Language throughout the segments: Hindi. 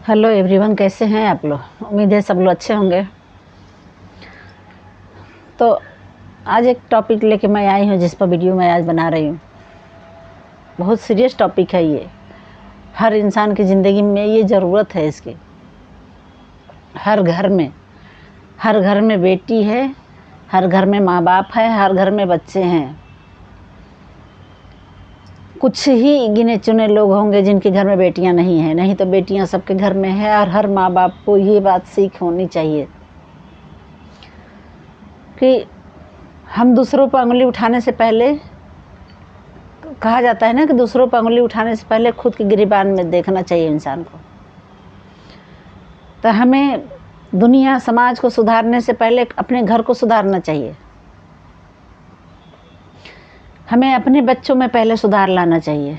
हेलो एवरीवन, कैसे हैं आप लोग। उम्मीद है सब लोग अच्छे होंगे। तो आज एक टॉपिक लेके मैं आई हूँ जिस पर वीडियो मैं आज बना रही हूँ। बहुत सीरियस टॉपिक है ये। हर इंसान की ज़िंदगी में ये ज़रूरत है इसकी। हर घर में बेटी है, हर घर में माँ बाप है, हर घर में बच्चे हैं। कुछ ही गिने चुने लोग होंगे जिनके घर में बेटियां नहीं हैं, नहीं तो बेटियां सबके घर में है। और हर माँ बाप को ये बात सीख होनी चाहिए कि हम दूसरों पर उंगली उठाने से पहले, कहा जाता है ना कि दूसरों पर उंगली उठाने से पहले खुद की गिरेबान में देखना चाहिए इंसान को। तो हमें दुनिया समाज को सुधारने से पहले अपने घर को सुधारना चाहिए। हमें अपने बच्चों में पहले सुधार लाना चाहिए।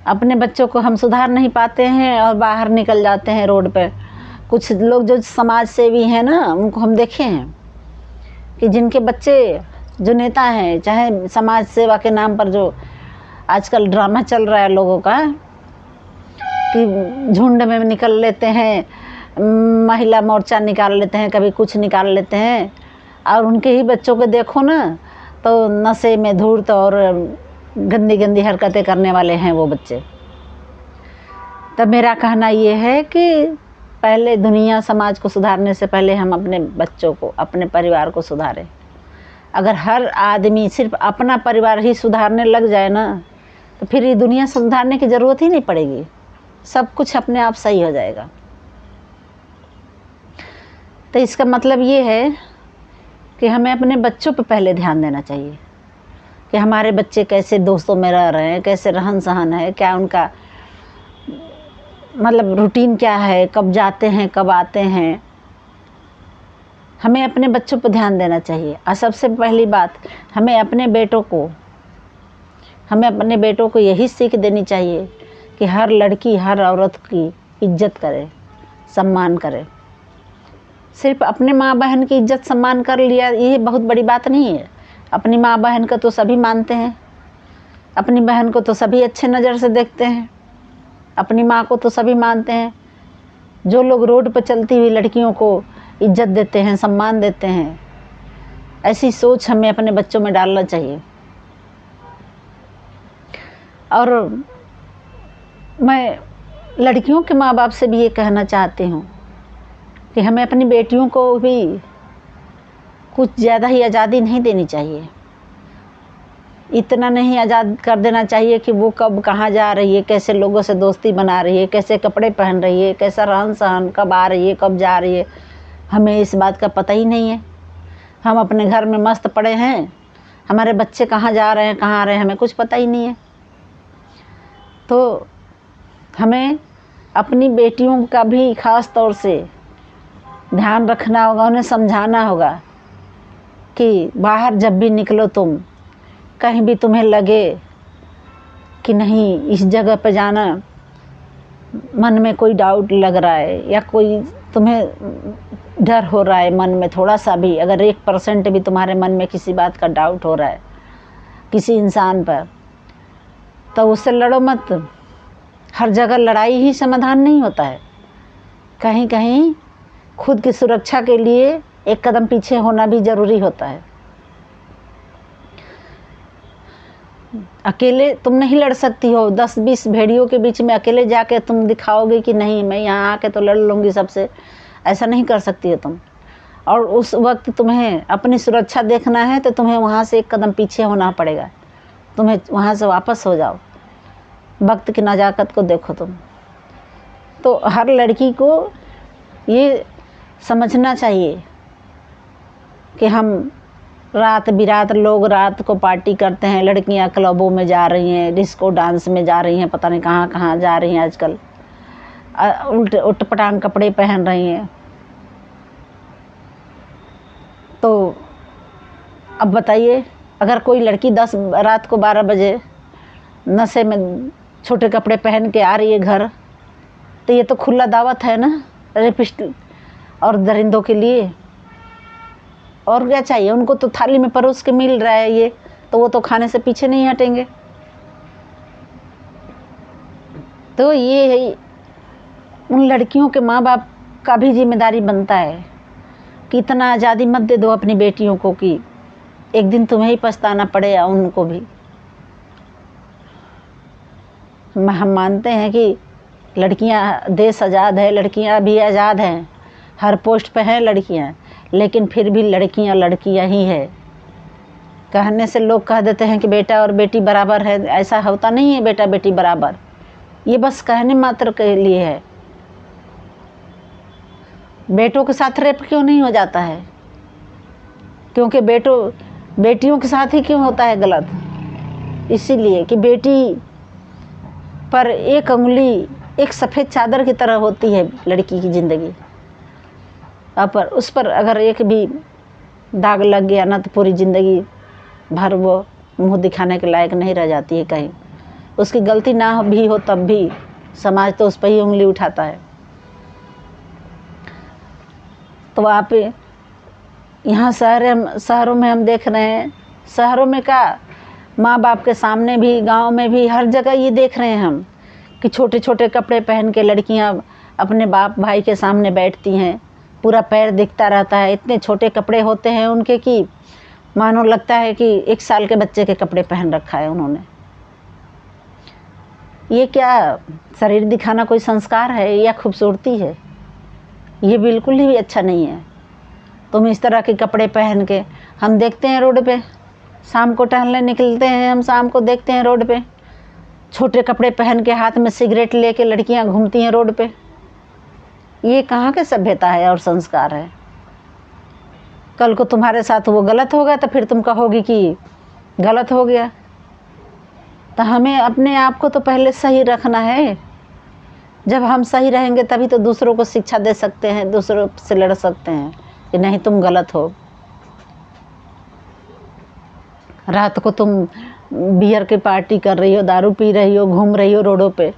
अपने बच्चों को हम सुधार नहीं पाते हैं और बाहर निकल जाते हैं रोड पे। कुछ लोग जो समाज सेवी हैं ना, उनको हम देखे हैं कि जिनके बच्चे जो नेता हैं, चाहे समाज सेवा के नाम पर जो आजकल ड्रामा चल रहा है लोगों का कि झुंड में निकल लेते हैं, महिला मोर्चा निकाल लेते हैं, कभी कुछ निकाल लेते हैं, और उनके ही बच्चों को देखो ना तो नशे में धूर्त और गंदी गंदी हरकतें करने वाले हैं वो बच्चे। तब मेरा कहना ये है कि पहले दुनिया समाज को सुधारने से पहले हम अपने बच्चों को, अपने परिवार को सुधारें। अगर हर आदमी सिर्फ अपना परिवार ही सुधारने लग जाए ना, तो फिर ये दुनिया सुधारने की ज़रूरत ही नहीं पड़ेगी। सब कुछ अपने आप सही हो जाएगा। तो इसका मतलब ये है कि हमें अपने बच्चों पर पहले ध्यान देना चाहिए कि हमारे बच्चे कैसे दोस्तों में रह रहे हैं, कैसे रहन सहन है, क्या उनका मतलब रूटीन क्या है, कब जाते हैं कब आते हैं। हमें अपने बच्चों पर ध्यान देना चाहिए। और सबसे पहली बात, हमें अपने बेटों को यही सीख देनी चाहिए कि हर लड़की हर औरत की इज्जत करे, सम्मान करे। सिर्फ अपने माँ बहन की इज्जत सम्मान कर लिया ये बहुत बड़ी बात नहीं है। अपनी माँ बहन को तो सभी मानते हैं, अपनी बहन को तो सभी अच्छे नज़र से देखते हैं, अपनी माँ को तो सभी मानते हैं। जो लोग रोड पर चलती हुई लड़कियों को इज्जत देते हैं, सम्मान देते हैं, ऐसी सोच हमें अपने बच्चों में डालना चाहिए। और मैं लड़कियों के माँ बाप से भी ये कहना चाहती हूँ कि हमें अपनी बेटियों को भी कुछ ज़्यादा ही आज़ादी नहीं देनी चाहिए। इतना नहीं आज़ाद कर देना चाहिए कि वो कब कहाँ जा रही है, कैसे लोगों से दोस्ती बना रही है, कैसे कपड़े पहन रही है, कैसा रहन सहन, कब आ रही है कब जा रही है, हमें इस बात का पता ही नहीं है। हम अपने घर में मस्त पड़े हैं, हमारे बच्चे कहाँ जा रहे हैं कहाँ आ रहे हैं हमें कुछ पता ही नहीं है। तो हमें अपनी बेटियों का भी ख़ास तौर से ध्यान रखना होगा, उन्हें समझाना होगा कि बाहर जब भी निकलो तुम, कहीं भी तुम्हें लगे कि नहीं इस जगह पर जाना, मन में कोई डाउट लग रहा है या कोई तुम्हें डर हो रहा है मन में, थोड़ा सा भी अगर 1% भी तुम्हारे मन में किसी बात का डाउट हो रहा है किसी इंसान पर, तो उससे लड़ो मत। हर जगह लड़ाई ही समाधान नहीं होता है। कहीं कहीं खुद की सुरक्षा के लिए एक कदम पीछे होना भी ज़रूरी होता है। अकेले तुम नहीं लड़ सकती हो। 10-20 भेड़ियों के बीच में अकेले जाके तुम दिखाओगे कि नहीं मैं यहाँ आके तो लड़ लूँगी सबसे, ऐसा नहीं कर सकती हो तुम। और उस वक्त तुम्हें अपनी सुरक्षा देखना है तो तुम्हें वहाँ से एक कदम पीछे होना पड़ेगा। तुम्हें वहाँ से वापस हो जाओ, वक्त की नज़ाकत को देखो तुम। तो हर लड़की को ये समझना चाहिए कि हम रात बिरात लोग रात को पार्टी करते हैं, लड़कियां क्लबों में जा रही हैं, डिस्को डांस में जा रही हैं, पता नहीं कहाँ कहाँ जा रही हैं आजकल, उल्ट पटांग कपड़े पहन रही हैं। तो अब बताइए, अगर कोई लड़की रात को 12 बजे नशे में छोटे कपड़े पहन के आ रही है घर, तो ये तो खुला दावत है ना रेपिस्ट और दरिंदों के लिए। और क्या चाहिए उनको, तो थाली में परोस के मिल रहा है ये, तो वो तो खाने से पीछे नहीं हटेंगे। तो ये उन लड़कियों के माँ बाप का भी जिम्मेदारी बनता है कि इतना आज़ादी मत दे दो अपनी बेटियों को कि एक दिन तुम्हें ही पछताना पड़े या उनको भी। हम मानते हैं कि लड़कियां, देश आज़ाद है, लड़कियां भी आज़ाद हैं, हर पोस्ट पे हैं लड़कियां, लेकिन फिर भी लड़कियां लड़कियां ही है। कहने से लोग कह देते हैं कि बेटा और बेटी बराबर है, ऐसा होता नहीं है बेटा बेटी बराबर, ये बस कहने मात्र के लिए है। बेटों के साथ रेप क्यों नहीं हो जाता है? क्योंकि बेटियों के साथ ही क्यों होता है गलत? इसीलिए कि बेटी पर एक उंगली एक सफ़ेद चादर की तरह होती है लड़की की ज़िंदगी, पर उस पर अगर एक भी दाग लग गया ना तो पूरी ज़िंदगी भर वो मुंह दिखाने के लायक नहीं रह जाती है। कहीं उसकी गलती ना भी हो तब भी समाज तो उस पर ही उंगली उठाता है। तो आप यहाँ शहरों में हम देख रहे हैं, शहरों में का माँ बाप के सामने भी, गांव में भी, हर जगह ये देख रहे हैं हम कि छोटे छोटे कपड़े पहन के लड़कियाँ अपने बाप भाई के सामने बैठती हैं, पूरा पैर दिखता रहता है, इतने छोटे कपड़े होते हैं उनके कि मानो लगता है कि 1 साल के बच्चे के कपड़े पहन रखा है उन्होंने। ये क्या शरीर दिखाना कोई संस्कार है या खूबसूरती है? ये बिल्कुल ही अच्छा नहीं है। तुम इस तरह के कपड़े पहन के, हम देखते हैं रोड पे, शाम को टहलने निकलते हैं हम, शाम को देखते हैं रोड पे छोटे कपड़े पहन के हाथ में सिगरेट लेके लड़कियां घूमती हैं रोड पे। ये कहाँ के सभ्यता है और संस्कार है? कल को तुम्हारे साथ वो गलत हो गया तो फिर तुम कहोगी कि गलत हो गया। तो हमें अपने आप को तो पहले सही रखना है। जब हम सही रहेंगे तभी तो दूसरों को शिक्षा दे सकते हैं, दूसरों से लड़ सकते हैं कि नहीं तुम गलत हो। रात को तुम बियर की पार्टी कर रही हो, दारू पी रही हो, घूम रही हो रोडों पे,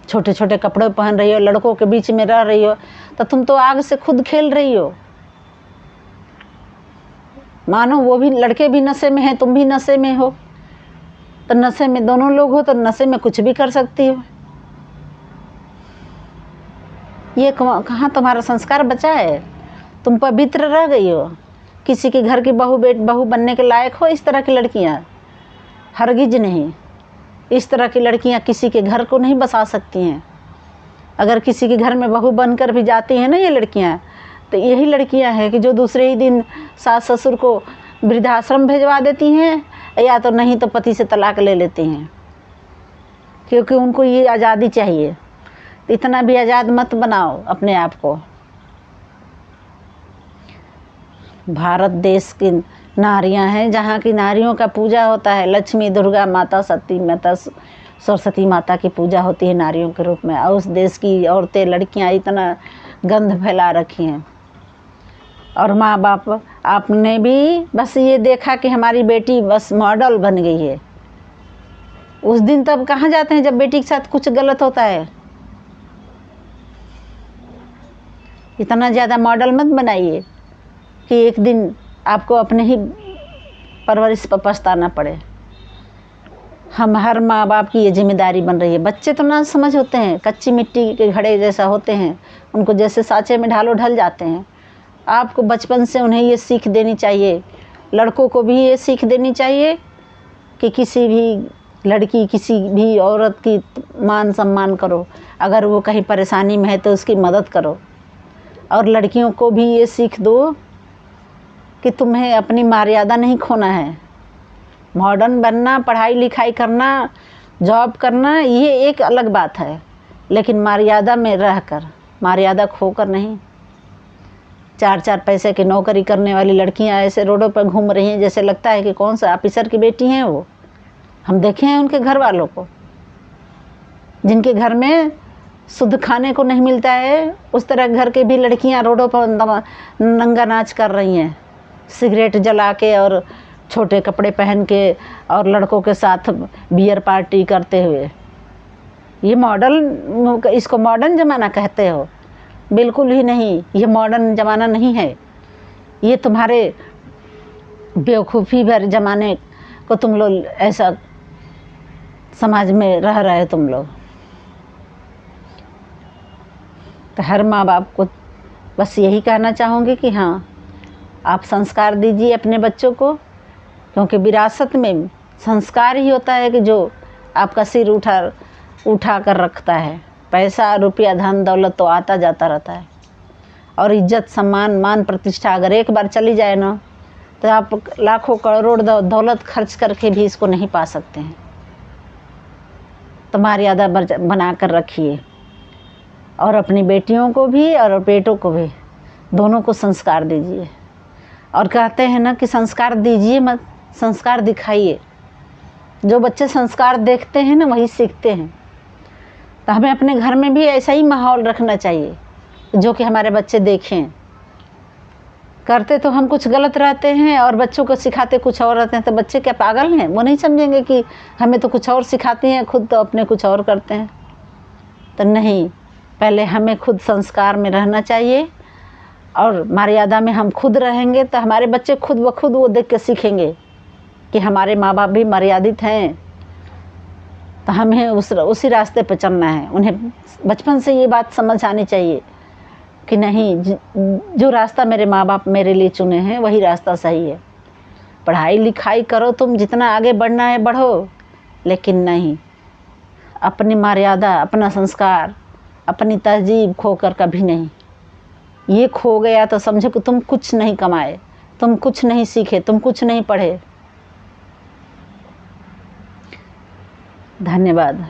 छोटे छोटे कपड़े पहन रही हो, लड़कों के बीच में रह रही हो, तो तुम तो आग से खुद खेल रही हो। मानो वो भी, लड़के भी नशे में हैं, तुम भी नशे में हो, तो नशे में दोनों लोग हो तो नशे में कुछ भी कर सकती हो। ये कहाँ तुम्हारा संस्कार बचा है? तुम पवित्र रह गई हो, किसी के घर की बहू बनने के लायक हो? इस तरह की लड़कियां हरगिज नहीं। इस तरह की लड़कियां किसी के घर को नहीं बसा सकती हैं। अगर किसी के घर में बहू बनकर भी जाती हैं ना ये लड़कियां, तो यही लड़कियां हैं कि जो दूसरे ही दिन सास ससुर को वृद्धाश्रम भिजवा देती हैं, या तो नहीं तो पति से तलाक ले लेती हैं, क्योंकि उनको ये आज़ादी चाहिए। इतना भी आज़ाद मत बनाओ अपने आप को। भारत देश की नारियां हैं जहाँ की नारियों का पूजा होता है, लक्ष्मी, दुर्गा माता, सती माता, सरस्वती माता की पूजा होती है नारियों के रूप में। और उस देश की औरतें, लड़कियां इतना गंध फैला रखी हैं। और माँ बाप, आपने भी बस ये देखा कि हमारी बेटी बस मॉडल बन गई है। उस दिन तब कहाँ जाते हैं जब बेटी के साथ कुछ गलत होता है। इतना ज़्यादा मॉडल मत बनाइए कि एक दिन आपको अपने ही परवरिश पर पछताना पड़े। हम हर माँ बाप की ये जिम्मेदारी बन रही है। बच्चे तो ना समझ होते हैं, कच्ची मिट्टी के घड़े जैसा होते हैं, उनको जैसे सांचे में ढालो ढल जाते हैं। आपको बचपन से उन्हें ये सीख देनी चाहिए, लड़कों को भी ये सीख देनी चाहिए कि किसी भी लड़की, किसी भी औरत की मान सम्मान करो। अगर वो कहीं परेशानी में है तो उसकी मदद करो। और लड़कियों को भी ये सीख दो कि तुम्हें अपनी मर्यादा नहीं खोना है। मॉडर्न बनना, पढ़ाई लिखाई करना, जॉब करना, ये एक अलग बात है, लेकिन मर्यादा में रहकर, मर्यादा खोकर नहीं। 4-4 पैसे की नौकरी करने वाली लड़कियां ऐसे रोडों पर घूम रही हैं जैसे लगता है कि कौन सा ऑफिसर की बेटी हैं वो। हम देखे हैं उनके घर वालों को, जिनके घर में शुद्ध खाने को नहीं मिलता है, उस तरह घर के भी लड़कियां रोडों पर नंगा नाच कर रही हैं, सिगरेट जला के और छोटे कपड़े पहन के, और लड़कों के साथ बियर पार्टी करते हुए। ये मॉडल, इसको मॉडर्न ज़माना कहते हो? बिल्कुल ही नहीं, ये मॉडर्न ज़माना नहीं है। ये तुम्हारे बेवकूफ़ी भरे ज़माने को तुम लोग ऐसा समाज में रह रहे हो तुम लोग। तो हर माँ बाप को बस यही कहना चाहूँगी कि हाँ, आप संस्कार दीजिए अपने बच्चों को, क्योंकि विरासत में संस्कार ही होता है कि जो आपका सिर उठा कर रखता है। पैसा रुपया धन दौलत तो आता जाता रहता है, और इज्जत सम्मान मान प्रतिष्ठा अगर एक बार चली जाए ना, तो आप लाखों करोड़ दौलत खर्च करके भी इसको नहीं पा सकते हैं। तो मर्यादा बना कर रखिए, और अपनी बेटियों को भी और बेटों को भी, दोनों को संस्कार दीजिए। और कहते हैं ना कि संस्कार दीजिए मत, संस्कार दिखाइए। जो बच्चे संस्कार देखते हैं ना, वही सीखते हैं। तो हमें अपने घर में भी ऐसा ही माहौल रखना चाहिए जो कि हमारे बच्चे देखें। करते तो हम कुछ गलत रहते हैं और बच्चों को सिखाते कुछ और रहते हैं, तो बच्चे क्या पागल हैं? वो नहीं समझेंगे कि हमें तो कुछ और सिखाती हैं, खुद तो अपने कुछ और करते हैं। तो नहीं, पहले हमें खुद संस्कार में रहना चाहिए, और मर्यादा में हम खुद रहेंगे तो हमारे बच्चे खुद ब खुद वो देख के सीखेंगे कि हमारे माँ बाप भी मर्यादित हैं। तो हमें उसी रास्ते पर चलना है। उन्हें बचपन से ये बात समझ आनी चाहिए कि नहीं, जो रास्ता मेरे माँ बाप मेरे लिए चुने हैं वही रास्ता सही है। पढ़ाई लिखाई करो, तुम जितना आगे बढ़ना है बढ़ो, लेकिन नहीं, अपनी मर्यादा, अपना संस्कार, अपनी तहजीब खोकर कभी नहीं। ये खो गया तो समझो कि तुम कुछ नहीं कमाए, तुम कुछ नहीं सीखे, तुम कुछ नहीं पढ़े। धन्यवाद।